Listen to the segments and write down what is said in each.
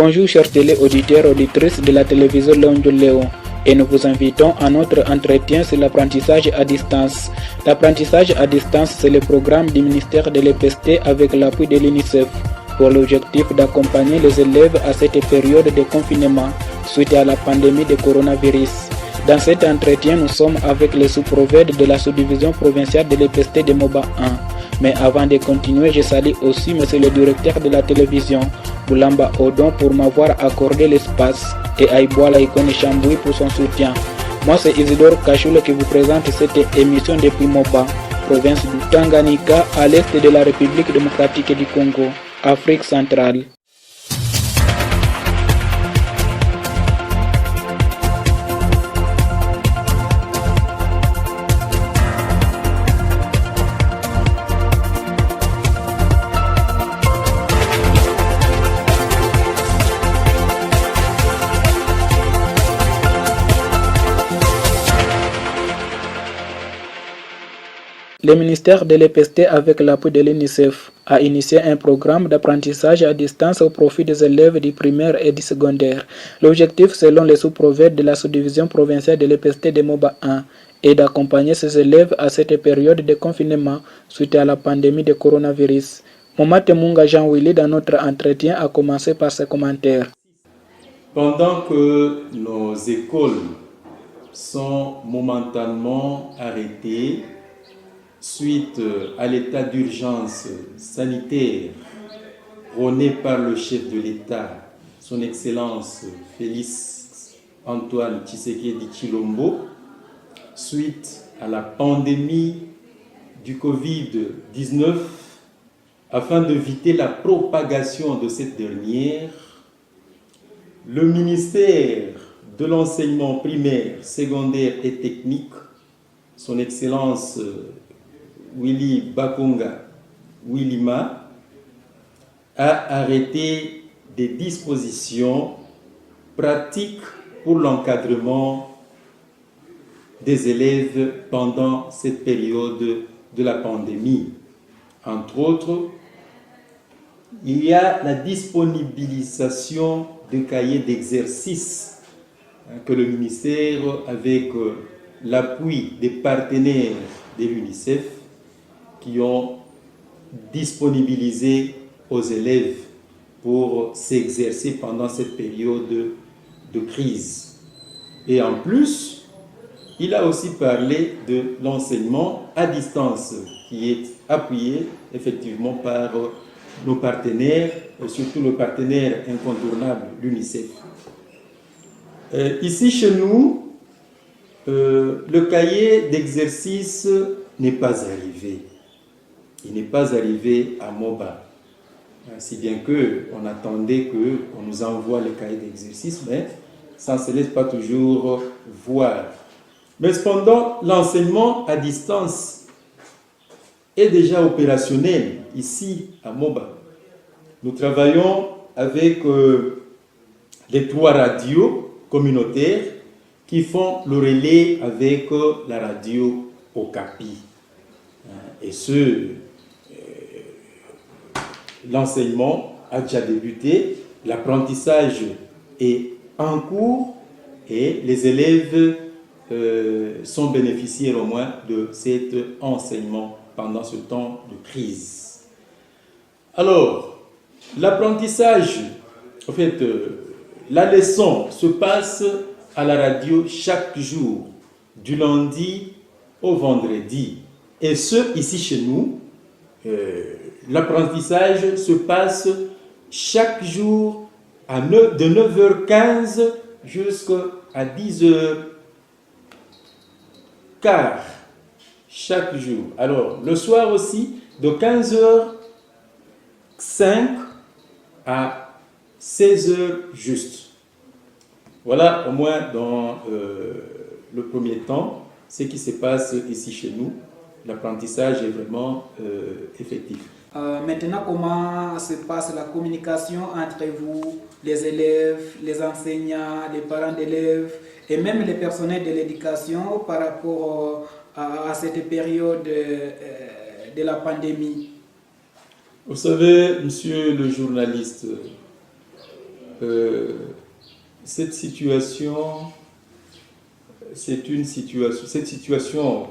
Bonjour chers téléauditeurs et auditrices de la télévision Léon Léon et nous vous invitons à notre entretien sur l'apprentissage à distance. L'apprentissage à distance, c'est le programme du ministère de l'EPST avec l'appui de l'UNICEF pour l'objectif d'accompagner les élèves à cette période de confinement suite à la pandémie de coronavirus. Dans cet entretien, nous sommes avec les sous-prophètes de la sous-division provinciale de l'EPST de Moba 1. Mais avant de continuer, je salue aussi monsieur le directeur de la télévision, Boulamba Odon, pour m'avoir accordé l'espace, et Aïboala Ikone Chamboui pour son soutien. Moi, c'est Isidore Kachoule qui vous présente cette émission depuis Moba, province du Tanganyika, à l'est de la République démocratique du Congo, Afrique centrale. Le ministère de l'EPST, avec l'appui de l'UNICEF, a initié un programme d'apprentissage à distance au profit des élèves du primaire et du secondaire. L'objectif, selon les sous-prophètes de la sous-division provinciale de l'EPST de Moba 1, est d'accompagner ces élèves à cette période de confinement suite à la pandémie de coronavirus. Moma Temunga Jean-Willy, dans notre entretien, a commencé par ses commentaires. Pendant que nos écoles sont momentanément arrêtées, suite à l'état d'urgence sanitaire prôné par le chef de l'État, son Excellence Félix Antoine Tshisekedi Tshilombo, suite à la pandémie du Covid-19, afin d'éviter la propagation de cette dernière, le ministère de l'enseignement primaire, secondaire et technique, son Excellence Willy Bakonga Willima, a arrêté des dispositions pratiques pour l'encadrement des élèves pendant cette période de la pandémie. Entre autres, il y a la disponibilisation de cahiers d'exercice que le ministère, avec l'appui des partenaires de l'UNICEF, qui ont disponibilisé aux élèves pour s'exercer pendant cette période de crise. Et en plus, il a aussi parlé de l'enseignement à distance, qui est appuyé effectivement par nos partenaires, et surtout le partenaire incontournable, l'UNICEF. Ici, chez nous, le cahier d'exercice n'est pas arrivé. Il n'est pas arrivé à Moba. Si bien qu'on attendait qu'on nous envoie le cahier d'exercice, mais ça ne se laisse pas toujours voir. Mais cependant, l'enseignement à distance est déjà opérationnel ici à Moba. Nous travaillons avec les 3 radios communautaires qui font le relais avec la radio Okapi. Et l'enseignement a déjà débuté, l'apprentissage est en cours et les élèves sont bénéficiaires au moins de cet enseignement pendant ce temps de crise. Alors, l'apprentissage, en fait, la leçon se passe à la radio chaque jour, du lundi au vendredi. Et ce, ici chez nous, l'apprentissage se passe chaque jour de 9h15 jusqu'à 10h15 chaque jour. Alors, le soir aussi, de 15h05 à 16h juste. Voilà au moins dans le premier temps ce qui se passe ici chez nous. L'apprentissage est vraiment effectif. Maintenant, comment se passe la communication entre vous, les élèves, les enseignants, les parents d'élèves et même les personnels de l'éducation par rapport à cette période de la pandémie? Vous savez, monsieur le journaliste, cette situation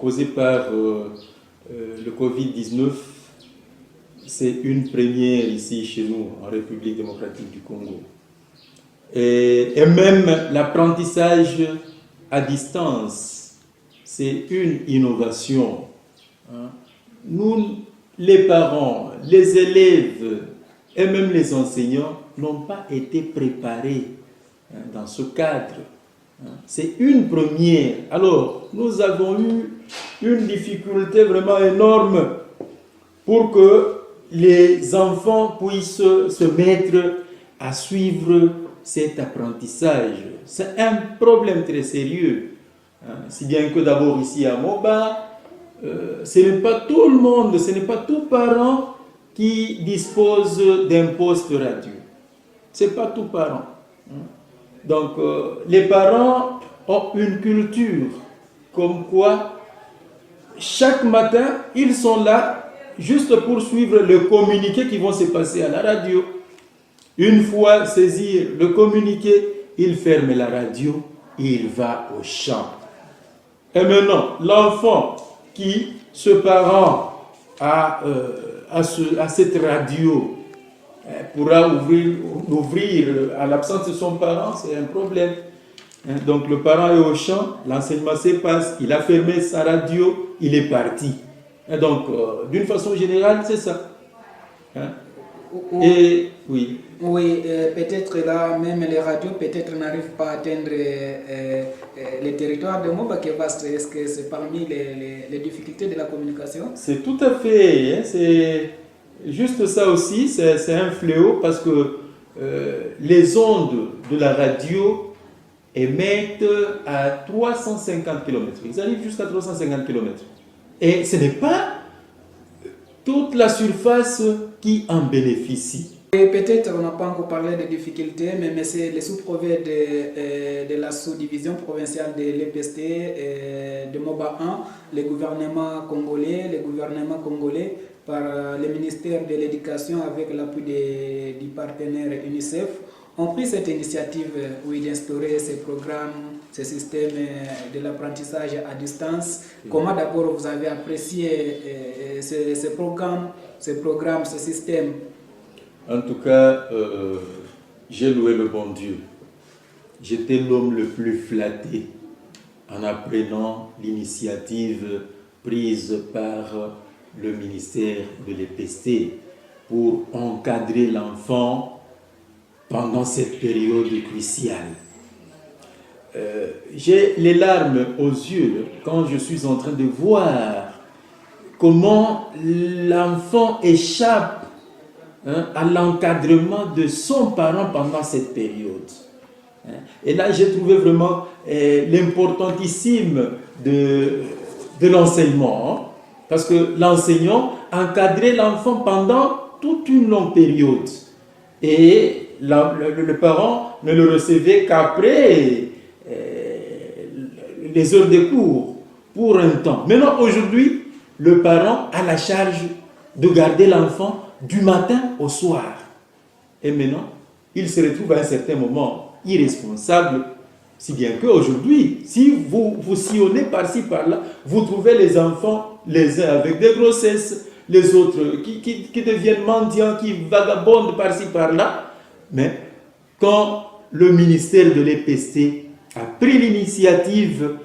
causée par le Covid-19, c'est une première ici chez nous, en République démocratique du Congo. Et même l'apprentissage à distance, c'est une innovation. Nous, les parents, les élèves et même les enseignants n'ont pas été préparés dans ce cadre. C'est une première. Alors, nous avons eu une difficulté vraiment énorme pour que les enfants puissent se mettre à suivre cet apprentissage. C'est un problème très sérieux. Si bien que d'abord ici à Moba, ce n'est pas tout le monde, ce n'est pas tout parent qui dispose d'un poste radio. Ce n'est pas tout parent. Donc, les parents ont une culture comme quoi chaque matin, ils sont là juste pour suivre le communiqué qui vont se passer à la radio. Une fois saisir le communiqué, il ferme la radio et il va au champ. Et maintenant, l'enfant qui se parent à cette radio pourra ouvrir à l'absence de son parent, c'est un problème. Donc le parent est au champ, l'enseignement se passe, il a fermé sa radio, il est parti. Et donc, d'une façon générale, c'est ça. Et oui. Oui, peut-être là, même les radios peut-être n'arrivent pas à atteindre les territoires de Moba qui est vaste. Est-ce que c'est parmi les difficultés de la communication? C'est tout à fait. C'est juste ça aussi, c'est un fléau parce que les ondes de la radio émettent à 350 km. Ils arrivent jusqu'à 350 km. Et ce n'est pas toute la surface qui en bénéficie. Et peut-être on n'a pas encore parlé des difficultés, mais c'est les sous-préfets de la sous-division provinciale de l'EPST de Moba 1, les gouvernements congolais par le ministère de l'Éducation avec l'appui du partenaire UNICEF ont pris cette initiative d'instaurer ces programmes, ces systèmes de l'apprentissage à distance. Comment d'abord vous avez apprécié ces programmes, ces systèmes? En tout cas, j'ai loué le bon Dieu. J'étais l'homme le plus flatté en apprenant l'initiative prise par le ministère de l'EPST pour encadrer l'enfant pendant cette période cruciale. J'ai les larmes aux yeux quand je suis en train de voir comment l'enfant échappe à l'encadrement de son parent pendant cette période. Et là, j'ai trouvé vraiment l'importantissime de l'enseignement, parce que l'enseignant encadrait l'enfant pendant toute une longue période. Et le parent ne le recevait qu'après les heures de cours, pour un temps. Maintenant, aujourd'hui, le parent a la charge de garder l'enfant du matin au soir. Et maintenant, il se retrouve à un certain moment irresponsable, si bien qu'aujourd'hui, si vous sillonnez par-ci, par-là, vous trouvez les enfants, les uns avec des grossesses, les autres qui deviennent mendiants, qui vagabondent par-ci, par-là. Mais quand le ministère de l'EPST a pris l'initiative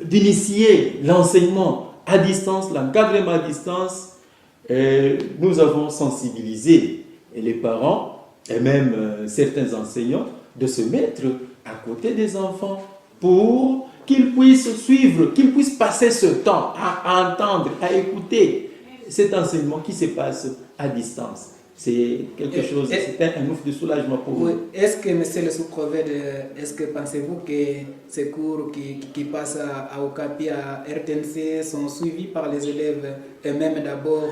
d'initier l'enseignement à distance, l'encadrement à distance, nous avons sensibilisé les parents et même certains enseignants de se mettre à côté des enfants pour qu'ils puissent suivre, qu'ils puissent passer ce temps à entendre, à écouter cet enseignement qui se passe à distance. C'est quelque chose, c'est un ouf de soulagement pour vous. Est-ce que, monsieur le sous-préfet, est-ce que pensez-vous que ces cours qui passent à Okapi, à RTNC, sont suivis par les élèves et même d'abord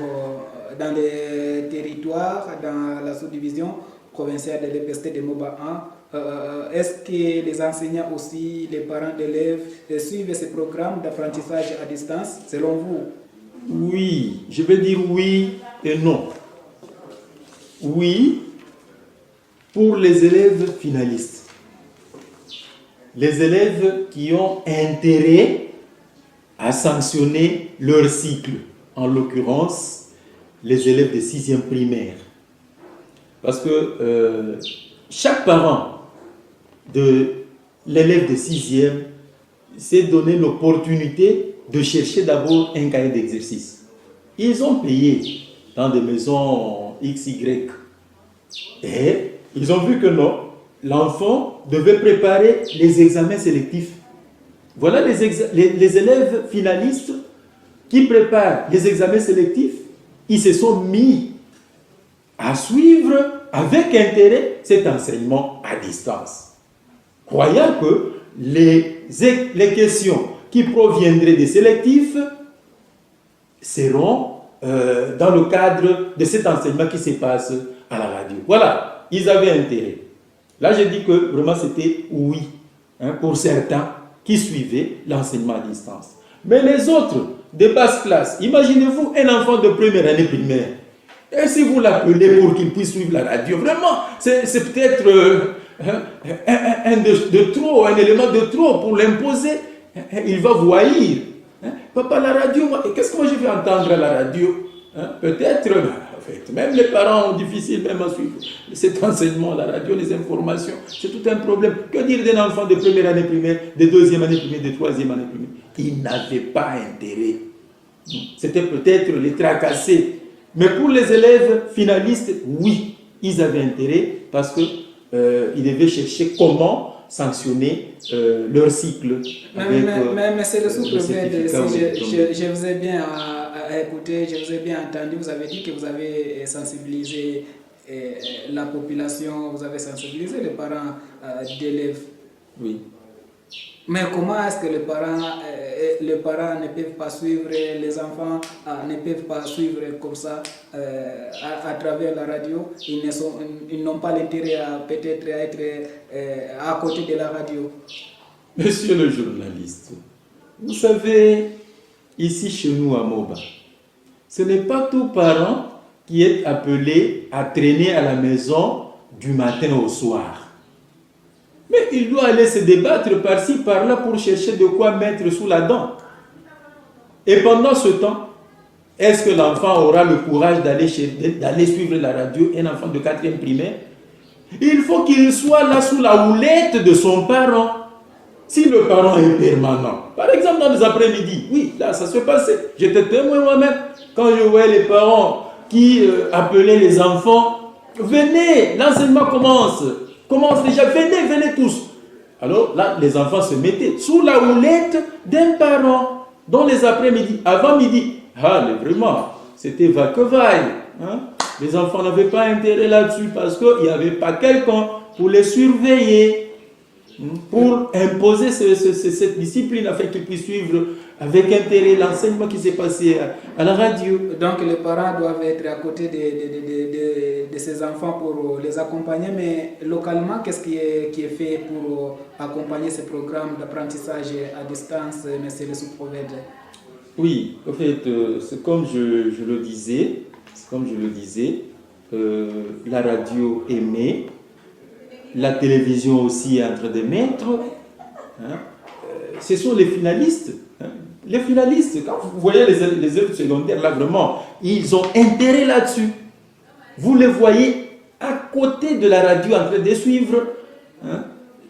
dans les territoires, dans la sous-division provinciale de l'EPST de Moba 1? Est-ce que les enseignants aussi, les parents d'élèves suivent ces programmes d'apprentissage à distance, selon vous? Oui, je vais dire oui et non. Oui, pour les élèves finalistes. Les élèves qui ont intérêt à sanctionner leur cycle, en l'occurrence les élèves de 6e primaire. Parce que chaque parent de l'élève de 6e s'est donné l'opportunité de chercher d'abord un cahier d'exercice. Ils ont payé dans des maisons XY. Et ils ont vu que non, l'enfant devait préparer les examens sélectifs. Voilà les élèves finalistes qui préparent les examens sélectifs. Ils se sont mis à suivre avec intérêt cet enseignement à distance, croyant que les questions qui proviendraient des sélectifs seront dans le cadre de cet enseignement qui se passe à la radio. Voilà, ils avaient intérêt. Là, j'ai dit que vraiment c'était oui, pour certains qui suivaient l'enseignement à distance. Mais les autres, de basse classe, imaginez-vous un enfant de première année primaire. Et si vous l'appelez pour qu'il puisse suivre la radio, vraiment, c'est peut-être un de trop, un élément de trop pour l'imposer. Il va vous haïr. Papa, la radio, qu'est-ce que moi je vais entendre à la radio? Peut-être, en fait, même les parents ont difficile même à suivre cet enseignement, la radio, les informations. C'est tout un problème. Que dire d'un enfant de première année primaire, de deuxième année primaire, de troisième année primaire? Ils n'avaient pas intérêt. C'était peut-être les tracasser. Mais pour les élèves finalistes, oui, ils avaient intérêt parce qu'ils devaient chercher comment sanctionner leur cycle. Mais c'est le sous-préfet, je vous ai bien écouté, je vous ai bien entendu, vous avez dit que vous avez sensibilisé la population, vous avez sensibilisé les parents d'élèves. Oui. Mais comment est-ce que les parents ne peuvent pas suivre, les enfants ne peuvent pas suivre comme ça à travers la radio? Ils n'ont pas l'intérêt peut-être à être à côté de la radio. Monsieur le journaliste, vous savez, ici chez nous à Moba, ce n'est pas tout parent qui est appelé à traîner à la maison du matin au soir. Mais il doit aller se débattre par-ci, par-là pour chercher de quoi mettre sous la dent. Et pendant ce temps, est-ce que l'enfant aura le courage d'aller suivre la radio, un enfant de 4e primaire? Il faut qu'il soit là sous la houlette de son parent. Si le parent est permanent, par exemple dans les après-midi, oui, là ça se passait. J'étais témoin moi-même quand je voyais les parents qui appelaient les enfants, venez, l'enseignement commence déjà, venez tous. Alors là, les enfants se mettaient sous la houlette d'un parent dans les après-midi, avant midi. Vraiment, c'était va-que-vaille. Les enfants n'avaient pas intérêt là-dessus parce qu'il n'y avait pas quelqu'un pour les surveiller, pour imposer cette discipline afin qu'ils puissent suivre avec intérêt l'enseignement qui s'est passé à la radio. Donc les parents doivent être à côté de ces enfants pour les accompagner, mais localement, qu'est-ce qui est fait pour accompagner ces programmes d'apprentissage à distance, monsieur le sous-prophète? Oui, en fait, c'est comme je le disais, la radio émet, la télévision aussi est en train d'émettre. Ce sont les finalistes. Les finalistes, quand vous voyez les œuvres secondaires, là vraiment, ils ont intérêt là-dessus. Vous les voyez à côté de la radio en train de suivre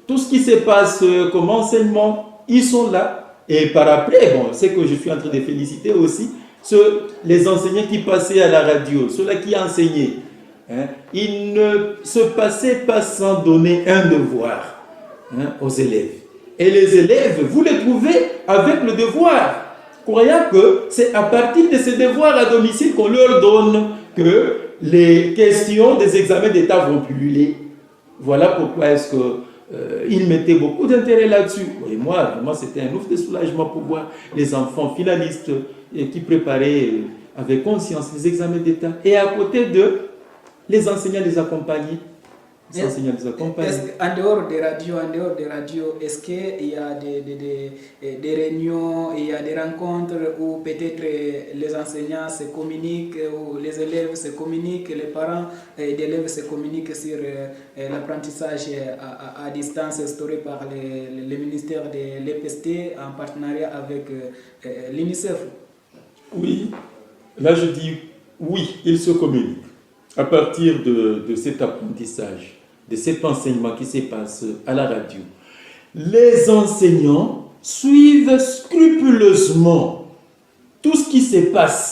tout ce qui se passe comme enseignement. Ils sont là. Et par après, c'est que je suis en train de féliciter aussi les enseignants qui passaient à la radio, ceux-là qui enseignaient. Ils ne se passaient pas sans donner un devoir aux élèves. Et les élèves, vous les trouvez avec le devoir, croyant que c'est à partir de ces devoirs à domicile qu'on leur donne que les questions des examens d'État vont pulluler. Voilà pourquoi est-ce qu'ils mettaient beaucoup d'intérêt là-dessus. Et moi, vraiment, c'était un ouf de soulagement pour voir les enfants finalistes qui préparaient avec conscience les examens d'État. Et à côté d'eux, les enseignants les accompagnaient. Les enseignants nous accompagnent. En dehors des radios, est-ce qu'il y a des réunions, il y a des rencontres où peut-être les enseignants se communiquent, ou les élèves se communiquent, les parents d'élèves se communiquent sur l'apprentissage à distance instauré par le ministère de l'EPST en partenariat avec l'UNICEF? Oui, là je dis oui, ils se communiquent. À partir de cet apprentissage, de cet enseignement qui se passe à la radio, les enseignants suivent scrupuleusement tout ce qui se passe